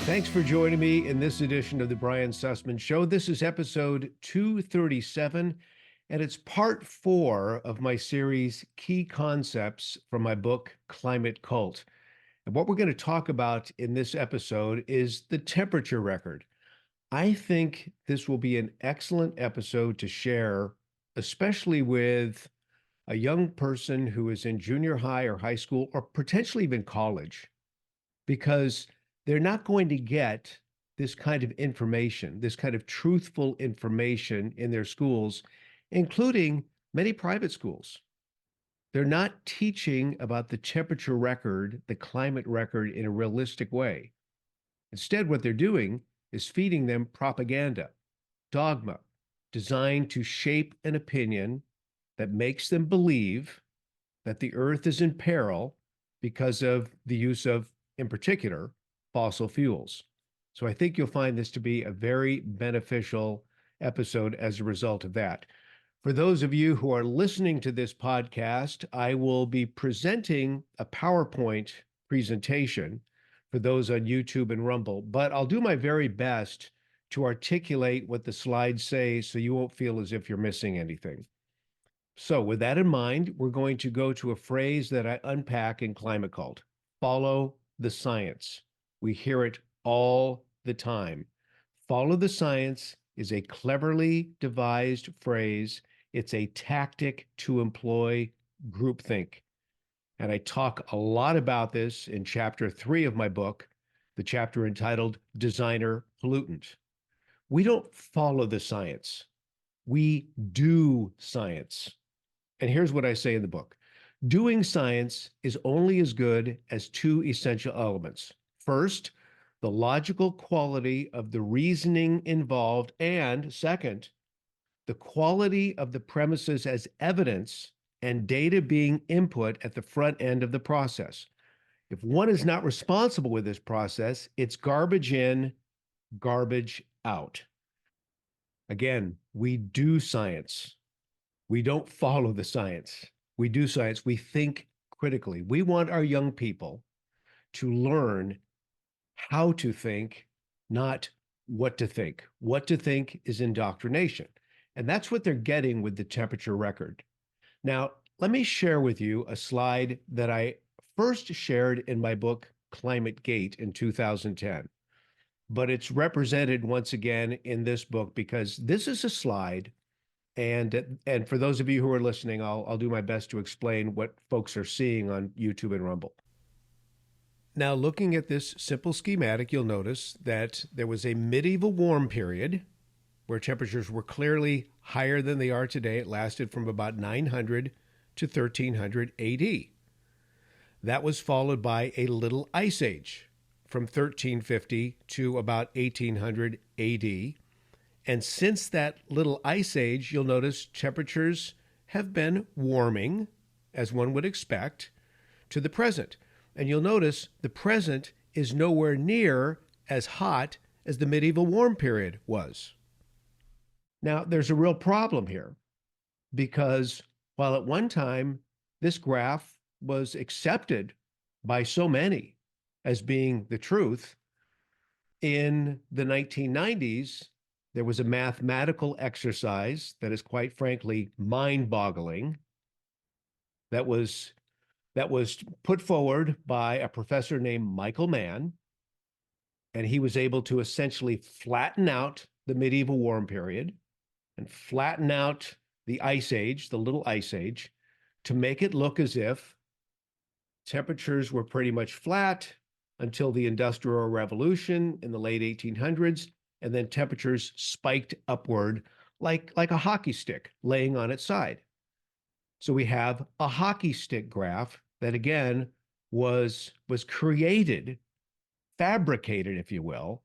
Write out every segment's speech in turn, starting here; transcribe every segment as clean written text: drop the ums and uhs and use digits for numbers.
Thanks for joining me in this edition of the Brian Sussman Show. This is episode 237, and it's part 4 of my series, Key Concepts from my book, Climate Cult. And what we're going to talk about in this episode is the temperature record. I think this will be an excellent episode to share, especially with a young person who is in junior high or high school, or potentially even college, because they're not going to get this kind of information, this kind of truthful information in their schools, including many private schools. They're not teaching about the temperature record, the climate record in a realistic way. Instead, what they're doing is feeding them propaganda, dogma, designed to shape an opinion that makes them believe that the earth is in peril because of the use of, in particular, fossil fuels. So I think you'll find this to be a very beneficial episode as a result of that. For those of you who are listening to this podcast, I will be presenting a PowerPoint presentation for those on YouTube and Rumble, but I'll do my very best to articulate what the slides say so you won't feel as if you're missing anything. So with that in mind, we're going to go to a phrase that I unpack in Climate Cult: follow the science. We hear it all the time. Follow the science is a cleverly devised phrase. It's a tactic to employ groupthink. And I talk a lot about this in chapter 3 of my book, the chapter entitled Designer Pollutant. We don't follow the science. We do science. And here's what I say in the book. Doing science is only as good as two essential elements. First, the logical quality of the reasoning involved, and second, the quality of the premises as evidence and data being input at the front end of the process. If one is not responsible with this process, it's garbage in, garbage out. Again, we do science. We don't follow the science. We do science. We think critically. We want our young people to learn how to think, not what to think. What to think is indoctrination. And that's what they're getting with the temperature record. Now, let me share with you a slide that I first shared in my book, Climate Gate, in 2010. But it's represented once again in this book because this is a slide. And for those of you who are listening, I'll do my best to explain what folks are seeing on YouTube and Rumble. Now, looking at this simple schematic, you'll notice that there was a medieval warm period where temperatures were clearly higher than they are today. It lasted from about 900 to 1300 AD. That was followed by a little ice age from 1350 to about 1800 AD. And since that little ice age, you'll notice temperatures have been warming, as one would expect, to the present. And you'll notice the present is nowhere near as hot as the medieval warm period was. Now, there's a real problem here, because while at one time this graph was accepted by so many as being the truth, in the 1990s, there was a mathematical exercise that is quite frankly mind-boggling that was put forward by a professor named Michael Mann, and he was able to essentially flatten out the medieval warm period and flatten out the ice age, the little ice age, to make it look as if temperatures were pretty much flat until the Industrial Revolution in the late 1800s, and then temperatures spiked upward like a hockey stick laying on its side. So we have a hockey stick graph that, again, was created, fabricated, if you will,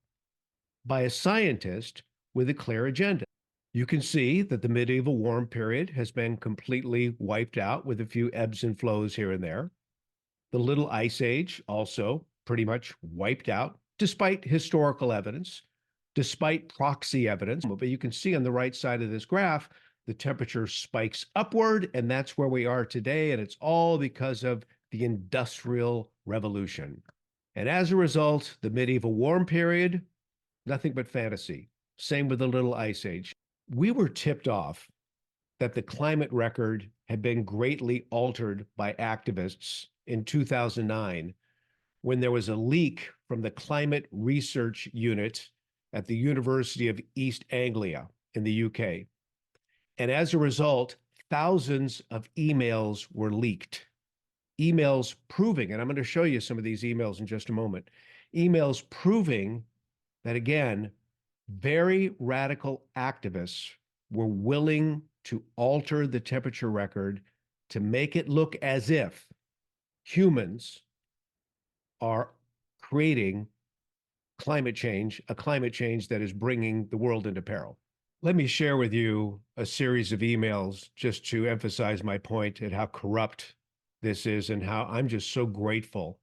by a scientist with a clear agenda. You can see that the medieval warm period has been completely wiped out with a few ebbs and flows here and there. The little ice age also pretty much wiped out, despite historical evidence, despite proxy evidence. But you can see on the right side of this graph, the temperature spikes upward, and that's where we are today. And it's all because of the Industrial Revolution. And as a result, the medieval warm period, nothing but fantasy. Same with the Little Ice Age. We were tipped off that the climate record had been greatly altered by activists in 2009 when there was a leak from the Climate Research Unit at the University of East Anglia in the UK. And as a result, thousands of emails were leaked. Emails proving, and I'm going to show you some of these emails in just a moment, emails proving that, again, very radical activists were willing to alter the temperature record to make it look as if humans are creating climate change, a climate change that is bringing the world into peril. Let me share with you a series of emails just to emphasize my point at how corrupt this is and how I'm just so grateful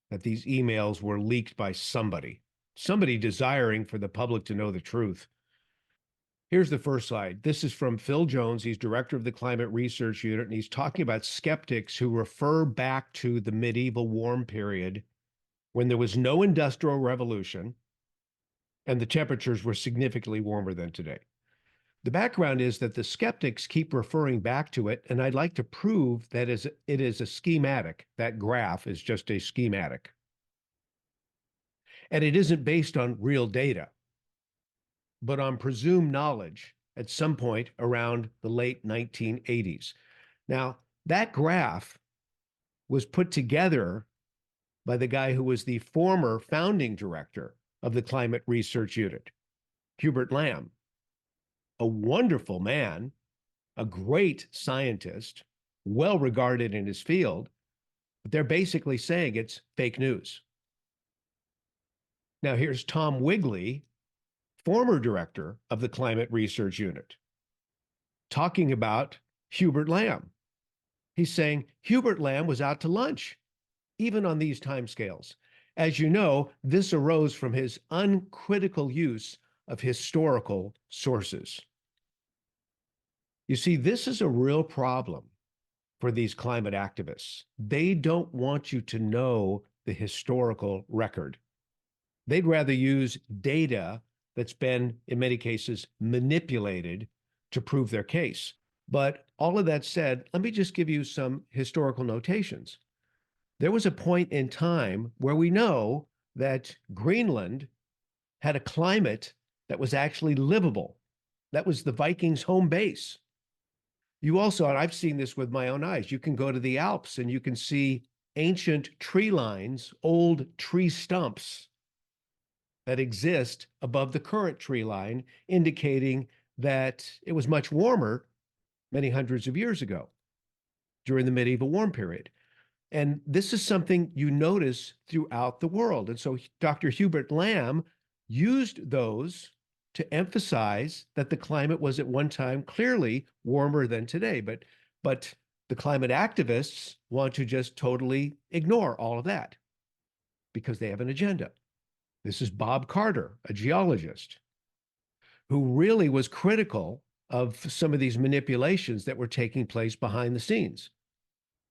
that these emails were leaked by somebody desiring for the public to know the truth. Here's the first slide. This is from Phil Jones. He's director of the Climate Research Unit, and he's talking about skeptics who refer back to the medieval warm period when there was no industrial revolution and the temperatures were significantly warmer than today. The background is that the skeptics keep referring back to it, and I'd like to prove that it is a schematic. That graph is just a schematic. And it isn't based on real data, but on presumed knowledge at some point around the late 1980s. Now, that graph was put together by the guy who was the former founding director of the Climate Research Unit, Hubert Lamb, a wonderful man, a great scientist, well regarded in his field, but they're basically saying it's fake news. Now, here's Tom Wigley, former director of the Climate Research Unit, talking about Hubert Lamb. He's saying Hubert Lamb was out to lunch, even on these timescales. As you know, this arose from his uncritical use of historical sources. You see, this is a real problem for these climate activists. They don't want you to know the historical record. They'd rather use data that's been, in many cases, manipulated to prove their case. But all of that said, let me just give you some historical notations. There was a point in time where we know that Greenland had a climate that was actually livable. That was the Vikings' home base. You also, and I've seen this with my own eyes, you can go to the Alps and you can see ancient tree lines, old tree stumps that exist above the current tree line, indicating that it was much warmer many hundreds of years ago during the medieval warm period. And this is something you notice throughout the world. And so Dr. Hubert Lamb used those to emphasize that the climate was at one time clearly warmer than today. But the climate activists want to just totally ignore all of that because they have an agenda. This is Bob Carter, a geologist, who really was critical of some of these manipulations that were taking place behind the scenes.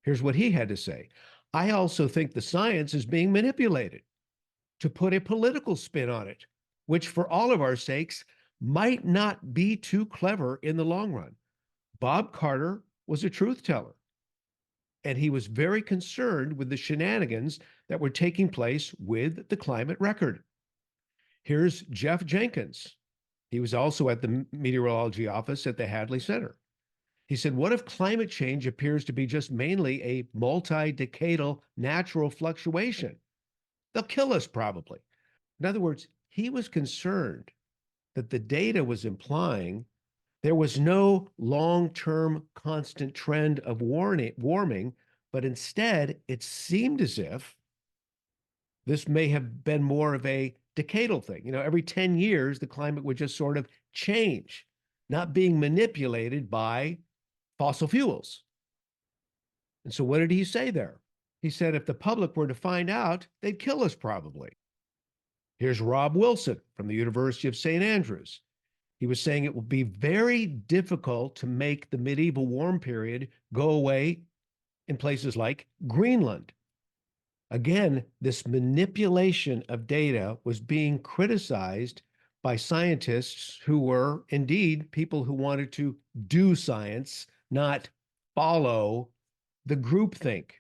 Here's what he had to say. I also think the science is being manipulated to put a political spin on it, which for all of our sakes might not be too clever in the long run. Bob Carter was a truth teller, and he was very concerned with the shenanigans that were taking place with the climate record. Here's Jeff Jenkins. He was also at the meteorology office at the Hadley Center. He said, what if climate change appears to be just mainly a multi-decadal natural fluctuation? They'll kill us probably. In other words, he was concerned that the data was implying there was no long-term constant trend of warming, but instead it seemed as if this may have been more of a decadal thing. You know, every 10 years, the climate would just sort of change, not being manipulated by fossil fuels. And so what did he say there? He said if the public were to find out, they'd kill us probably. Here's Rob Wilson from the University of St. Andrews. He was saying it would be very difficult to make the medieval warm period go away in places like Greenland. Again, this manipulation of data was being criticized by scientists who were indeed people who wanted to do science, not follow the groupthink.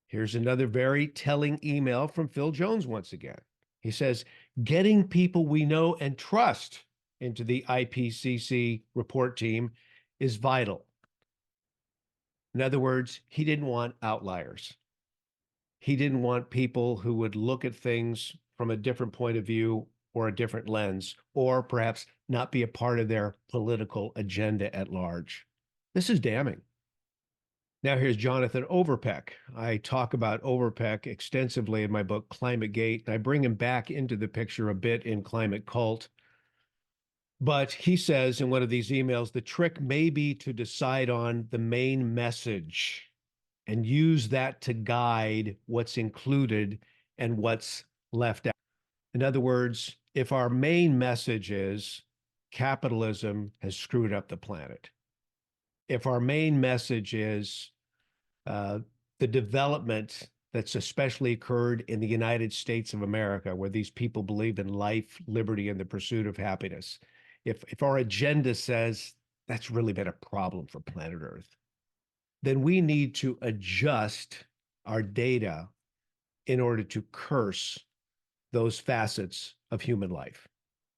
Here's another very telling email from Phil Jones once again. He says, getting people we know and trust into the IPCC report team is vital. In other words, he didn't want outliers. He didn't want people who would look at things from a different point of view or a different lens, or perhaps not be a part of their political agenda at large. This is damning. Now here's Jonathan Overpeck. I talk about Overpeck extensively in my book, Climate Gate, and I bring him back into the picture a bit in Climate Cult. But he says in one of these emails, the trick may be to decide on the main message and use that to guide what's included and what's left out. In other words, if our main message is capitalism has screwed up the planet, if our main message is uh, the development that's especially occurred in the United States of America, where these people believe in life, liberty, and the pursuit of happiness, if our agenda says that's really been a problem for planet Earth, then we need to adjust our data in order to curse those facets of human life.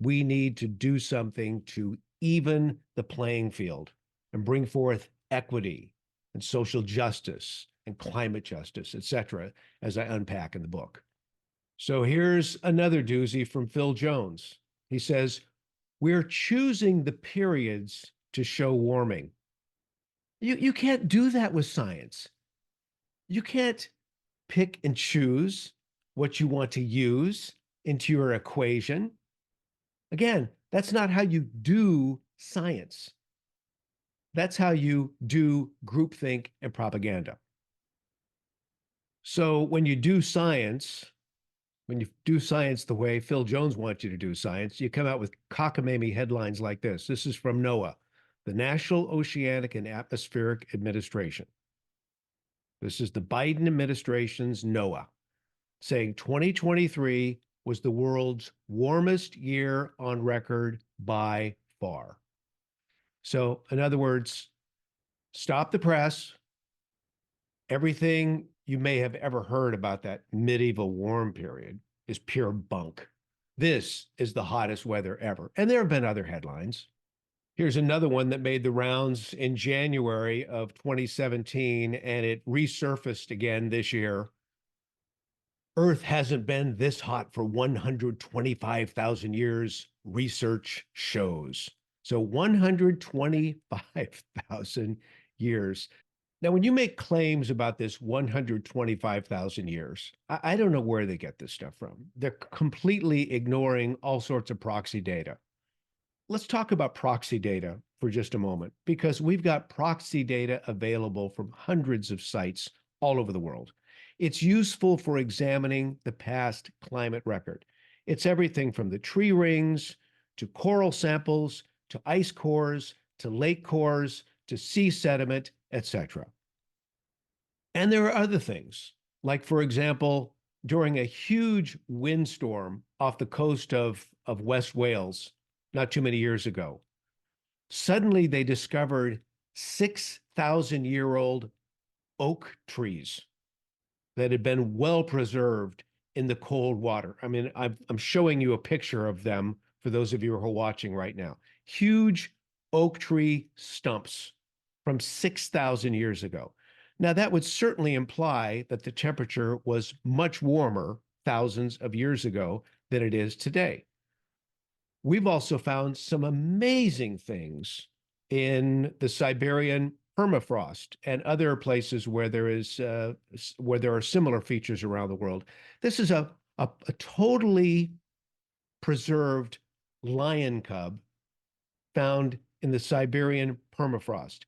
We need to do something to even the playing field and bring forth equity and social justice and climate justice, et cetera, as I unpack in the book. So here's another doozy from Phil Jones. He says, we're choosing the periods to show warming. You can't do that with science. You can't pick and choose what you want to use into your equation. Again, that's not how you do science. That's how you do groupthink and propaganda. So when you do science, the way Phil Jones wants you to do science, you come out with cockamamie headlines like this. This is from NOAA, the National Oceanic and Atmospheric Administration. This is the Biden administration's NOAA, saying 2023 was the world's warmest year on record by far. So, in other words, stop the press. Everything you may have ever heard about that medieval warm period is pure bunk. This is the hottest weather ever. And there have been other headlines. Here's another one that made the rounds in January of 2017, and it resurfaced again this year. Earth hasn't been this hot for 125,000 years, research shows. So 125,000 years. Now, when you make claims about this 125,000 years, I don't know where they get this stuff from. They're completely ignoring all sorts of proxy data. Let's talk about proxy data for just a moment, because we've got proxy data available from hundreds of sites all over the world. It's useful for examining the past climate record. It's everything from the tree rings to coral samples to ice cores to lake cores to sea sediment, etc. And there are other things, like, for example, during a huge windstorm off the coast of West Wales not too many years ago, suddenly they discovered 6,000-year-old oak trees that had been well preserved in the cold water. I mean, I'm showing you a picture of them for those of you who are watching right now. Huge oak tree stumps from 6,000 years ago. Now, that would certainly imply that the temperature was much warmer thousands of years ago than it is today. We've also found some amazing things in the Siberian permafrost and other places where there are similar features around the world. This is a totally preserved lion cub found in the Siberian permafrost,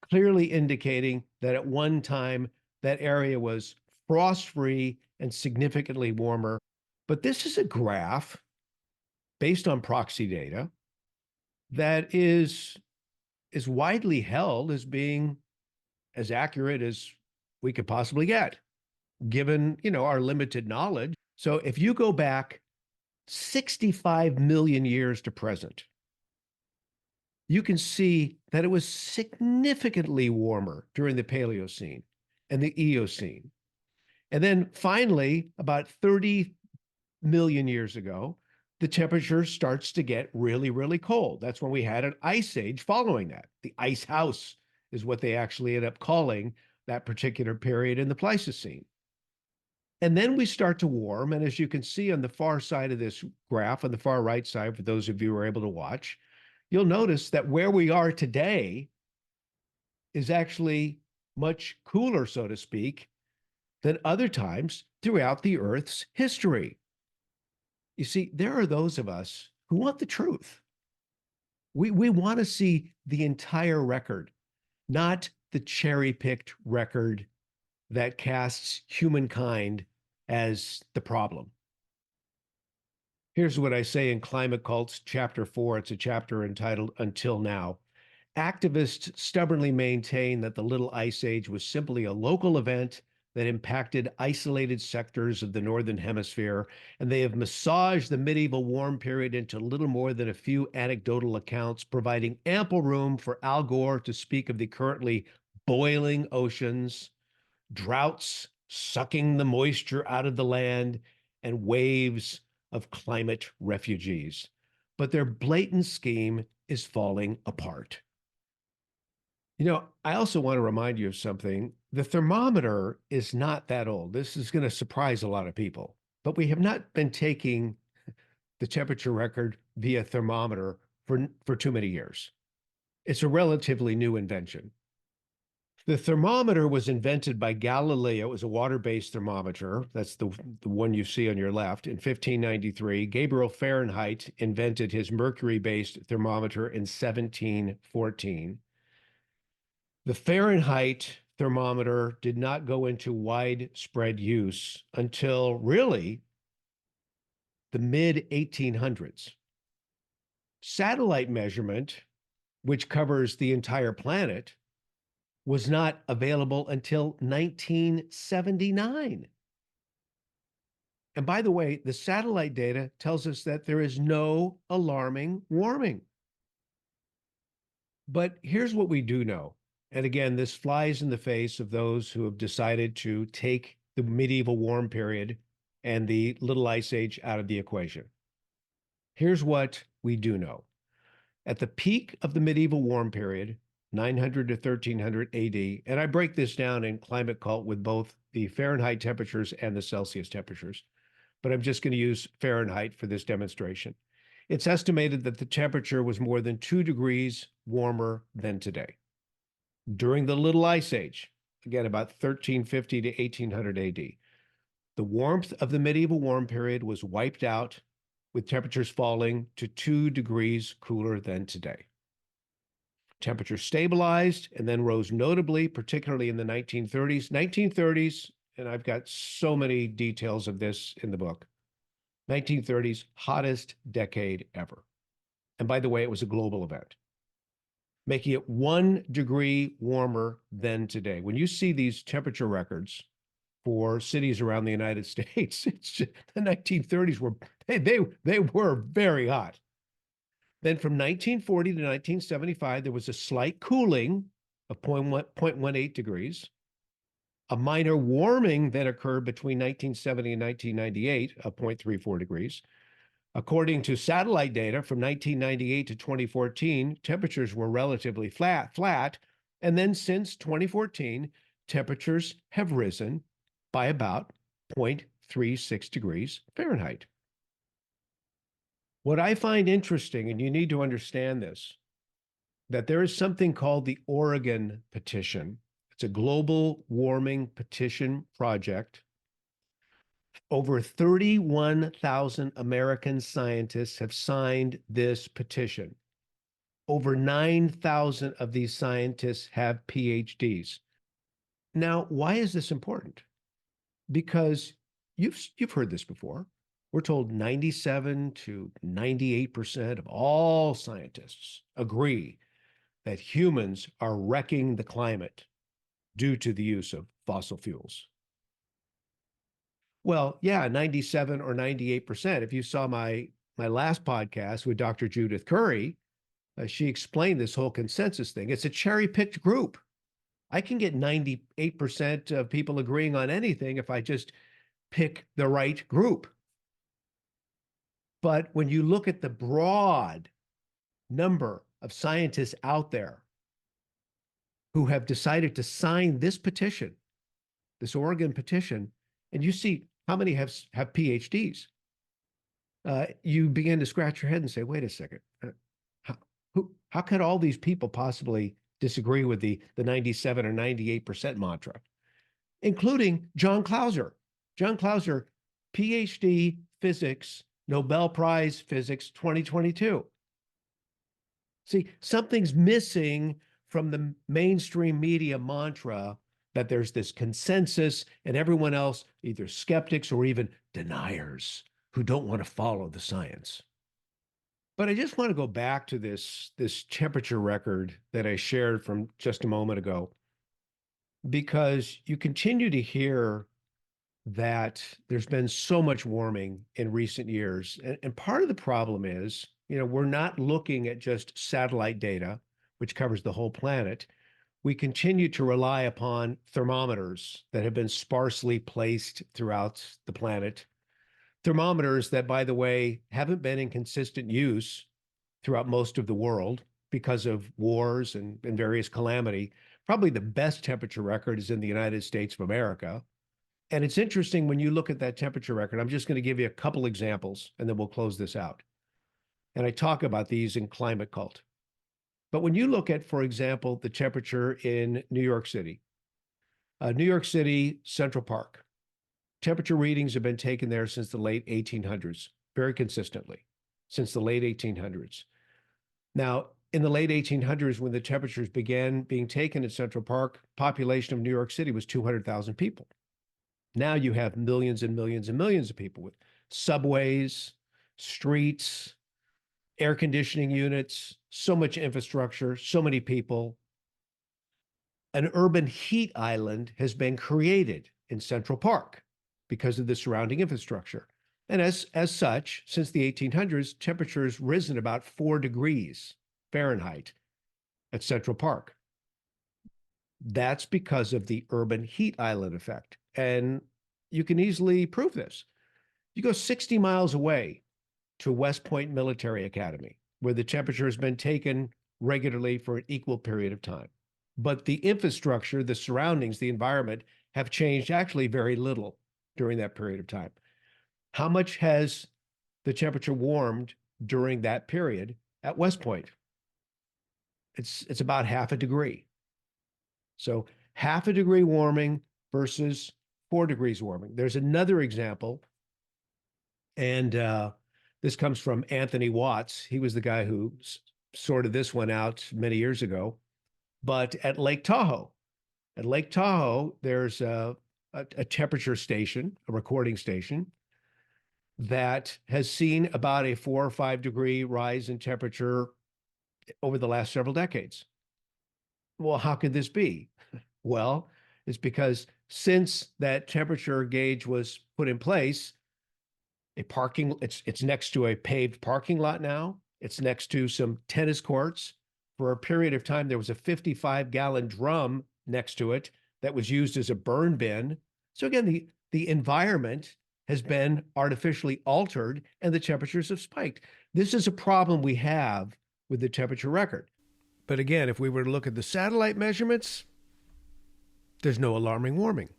clearly indicating that at one time that area was frost-free and significantly warmer. But this is a graph based on proxy data that is widely held as being as accurate as we could possibly get. given, our limited knowledge. So if you go back 65 million years to present, you can see that it was significantly warmer during the Paleocene and the Eocene. And then finally, about 30 million years ago, the temperature starts to get really, really cold. That's when we had an ice age following that. The ice house is what they actually end up calling that particular period in the Pleistocene. And then we start to warm. And as you can see on the far side of this graph, on the far right side, for those of you who are able to watch, you'll notice that where we are today is actually much cooler, so to speak, than other times throughout the Earth's history. You see, there are those of us who want the truth. We want to see the entire record, not the cherry-picked record that casts humankind as the problem. Here's what I say in Climate Cults, Chapter 4. It's a chapter entitled Until Now. Activists stubbornly maintain that the Little Ice Age was simply a local event that impacted isolated sectors of the Northern Hemisphere, and they have massaged the medieval warm period into little more than a few anecdotal accounts, providing ample room for Al Gore to speak of the currently boiling oceans, droughts sucking the moisture out of the land, and waves of climate refugees. But their blatant scheme is falling apart. I also want to remind you of something. The thermometer is not that old. This is going to surprise a lot of people, but we have not been taking the temperature record via thermometer for too many years. It's a relatively new invention. The thermometer was invented by Galileo. It was a water-based thermometer. That's the one you see on your left in 1593. Gabriel Fahrenheit invented his mercury-based thermometer in 1714. The Fahrenheit thermometer did not go into widespread use until really the mid 1800s. Satellite measurement, which covers the entire planet, was not available until 1979. And by the way, the satellite data tells us that there is no alarming warming. But here's what we do know. And again, this flies in the face of those who have decided to take the medieval warm period and the Little Ice Age out of the equation. Here's what we do know. At the peak of the medieval warm period, 900 to 1300 AD, and I break this down in Climate Cult with both the Fahrenheit temperatures and the Celsius temperatures, but I'm just going to use Fahrenheit for this demonstration. It's estimated that the temperature was more than 2 degrees warmer than today. During the Little Ice Age, again, about 1350 to 1800 AD, the warmth of the medieval warm period was wiped out, with temperatures falling to 2 degrees cooler than today. Temperature stabilized and then rose notably, particularly in the 1930s. 1930s, and I've got so many details of this in the book. 1930s, hottest decade ever. And by the way, it was a global event, making it 1 degree warmer than today. When you see these temperature records for cities around the United States, it's just, the 1930s were, they were very hot. Then from 1940 to 1975, there was a slight cooling of 0.18 degrees. A minor warming then occurred between 1970 and 1998 of 0.34 degrees. According to satellite data from 1998 to 2014, temperatures were relatively flat. And then since 2014, temperatures have risen by about 0.36 degrees Fahrenheit. What I find interesting, and you need to understand this, that there is something called the Oregon Petition. It's a global warming petition project. Over 31,000 American scientists have signed this petition. Over 9,000 of these scientists have PhDs. Now, why is this important? Because you've heard this before. We're told 97 to 98% of all scientists agree that humans are wrecking the climate due to the use of fossil fuels. Well, yeah, 97 or 98%. If you saw my last podcast with Dr. Judith Curry, she explained this whole consensus thing. It's a cherry-picked group. I can get 98% of people agreeing on anything if I just pick the right group. But when you look at the broad number of scientists out there who have decided to sign this petition, this Oregon petition, and you see how many have PhDs, you begin to scratch your head and say, wait a second, how, how could all these people possibly disagree with the 97 or 98% mantra, including John Clauser. John Clauser, PhD physics, Nobel Prize Physics 2022. See, something's missing from the mainstream media mantra that there's this consensus and everyone else, either skeptics or even deniers who don't want to follow the science. But I just want to go back to this temperature record that I shared from just a moment ago, because you continue to hear that there's been so much warming in recent years. And part of the problem is, we're not looking at just satellite data, which covers the whole planet. We continue to rely upon thermometers that have been sparsely placed throughout the planet. Thermometers that, by the way, haven't been in consistent use throughout most of the world because of wars and various calamity. Probably the best temperature record is in the United States of America. And it's interesting when you look at that temperature record. I'm just going to give you a couple examples and then we'll close this out. And I talk about these in Climate Cult. But when you look at, for example, the temperature in New York City, Central Park, temperature readings have been taken there since the late 1800s, very consistently, since the late 1800s. Now, in the late 1800s, when the temperatures began being taken at Central Park, population of New York City was 200,000 people. Now you have millions and millions and millions of people with subways, streets, air conditioning units, so much infrastructure, so many people. An urban heat island has been created in Central Park because of the surrounding infrastructure. And as such, since the 1800s, temperature's risen about 4 degrees Fahrenheit at Central Park. That's because of the urban heat island effect. And you can easily prove this. You go 60 miles away to West Point Military Academy, where the temperature has been taken regularly for an equal period of time. But the infrastructure, the surroundings, the environment have changed actually very little during that period of time. How much has the temperature warmed during that period at West Point? It's about half a degree. So half a degree warming versus 4 degrees warming. There's another example, and this comes from Anthony Watts. He was the guy who sorted this one out many years ago. But at Lake Tahoe, there's a temperature station, a recording station, that has seen about a 4 or 5 degree rise in temperature over the last several decades. Well, how could this be? Well, it's because since that temperature gauge was put in place, it's next to a paved parking lot now. It's next to some tennis courts. For a period of time, there was a 55-gallon drum next to it that was used as a burn bin. So again, the environment has been artificially altered and the temperatures have spiked. This is a problem we have with the temperature record. But again, if we were to look at the satellite measurements, there's no alarming warming.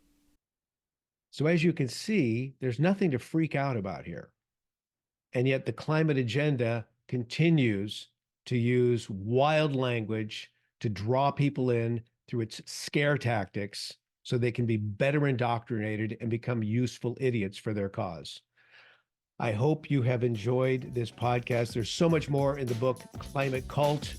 So as you can see, there's nothing to freak out about here. And yet the climate agenda continues to use wild language to draw people in through its scare tactics so they can be better indoctrinated and become useful idiots for their cause. I hope you have enjoyed this podcast. There's so much more in the book Climate Cult,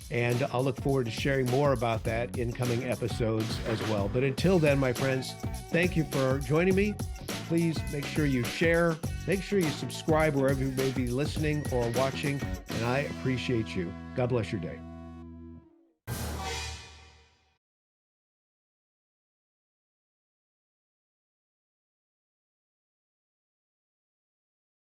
and I'll look forward to sharing more about that in coming episodes as well. But until then, my friends, thank you for joining me. Please make sure you share, make sure you subscribe wherever you may be listening or watching, and I appreciate you. God bless your day.